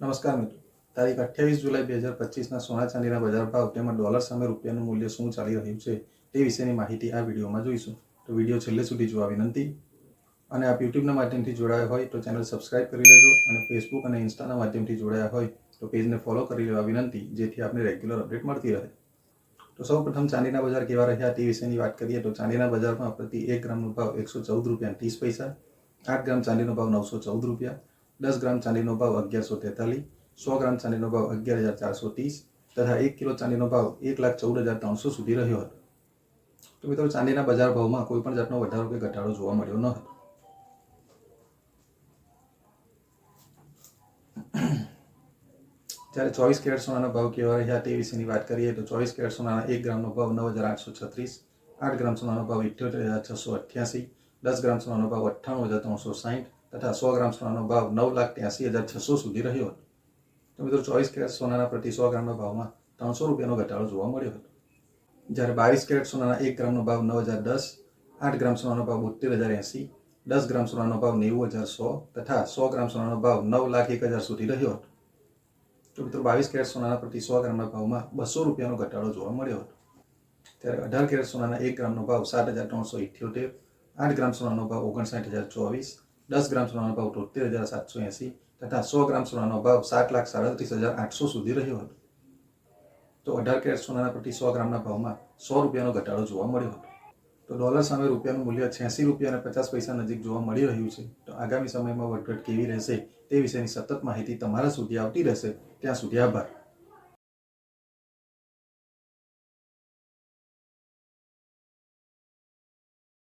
નમસ્કાર મિત્રો, તારીખ 28 જુલાઈ 2025ના સોના ચાંદીના બજાર ભાવ તેમજ ડોલર સામે રૂપિયાનું મૂલ્ય શું ચાલી રહ્યું છે તે વિશેની માહિતી આ વિડીયોમાં જોઈશું. તો વિડીયો છેલ્લે સુધી જોવા વિનંતી. અને આપ યુટ્યુબના માધ્યમથી જોડાયા હોય તો ચેનલ સબસ્ક્રાઇબ કરી લેજો અને ફેસબુક અને ઇન્સ્ટાના માધ્યમથી જોડાયા હોય તો પેજને ફોલો કરી લેવા વિનંતી, જેથી આપને રેગ્યુલર અપડેટ મળતી રહે. તો સૌપ્રથમ ચાંદીના બજાર કેવા રહ્યા તે વિશેની વાત કરીએ તો ચાંદીના બજારમાં પ્રતિ 1 ગ્રામનો ભાવ 114 રૂપિયા 30 પૈસા, 8 ગ્રામ ચાંદીનો ભાવ 914 રૂપિયા, 10 ગ્રામ ચાંદીનો ભાવ 1143, 100 ગ્રામ ચાંદીનો ભાવ 11,430 તથા 1 કિલો ચાંદીનો ભાવ 1,14,300 સુધી રહ્યો હતો. તો મિત્રો, ચાંદીના બજાર ભાવમાં કોઈ પણ જાતનો વધારો કે ઘટાડો જોવા મળ્યો ન હતો. જ્યારે 24 કેરેટ સોનાના ભાવ કેવા રહ્યા તે વિશેની વાત કરીએ તો 24 કેરેટ સોનાના 1 ગ્રામનો ભાવ 9,836, 8 ગ્રામ સોનાનો ભાવ 78,688, 10 ગ્રામ સોનાનો ભાવ 98,360 તથા 100 ગ્રામ સોનાનો ભાવ 9,83,600 સુધી રહ્યો હતો. તો મિત્રો, 24 કેરેટ સોનાના પ્રતિ 100 ગ્રામના ભાવમાં 300 રૂપિયાનો ઘટાડો જોવા મળ્યો હતો. જ્યારે 22 કેરેટ સોનાના 1 ગ્રામનો ભાવ 9,010, 8 ગ્રામ સોનાનો ભાવ 72,080, 10 ગ્રામ સોનાનો ભાવ 90,100 તથા 100 ગ્રામ સોનાનો ભાવ 9,01,000 સુધી રહ્યો હતો. તો મિત્રો, 22 કેરેટ સોનાના પ્રતિ 100 ગ્રામના ભાવમાં 200 રૂપિયાનો ઘટાડો જોવા મળ્યો હતો. ત્યારે 18 કેરેટ સોનાના 1 ગ્રામનો ભાવ 7,378, 8 ગ્રામ સોનાનો ભાવ 59,024, 10 ગ્રામ સોનાનો ભાવ 73,780 તથા 100 ગ્રામ સોનાનો ભાવ 7,37,800 સુધી રહ્યો હતો. તો 18 કેરેટ સોનાના પ્રતિ 100 ગ્રામના ભાવમાં 100 રૂપિયાનો ઘટાડો જોવા મળ્યો હતો. તો ડોલર સામે રૂપિયાનું મૂલ્ય 86 રૂપિયા અને 50 પૈસા નજીક જોવા મળી રહ્યું છે. તો આગામી સમયમાં વધઘટ કેવી રહેશે તે વિશેની સતત માહિતી તમારા સુધી આવતી રહેશે. ત્યાં સુધી આભાર.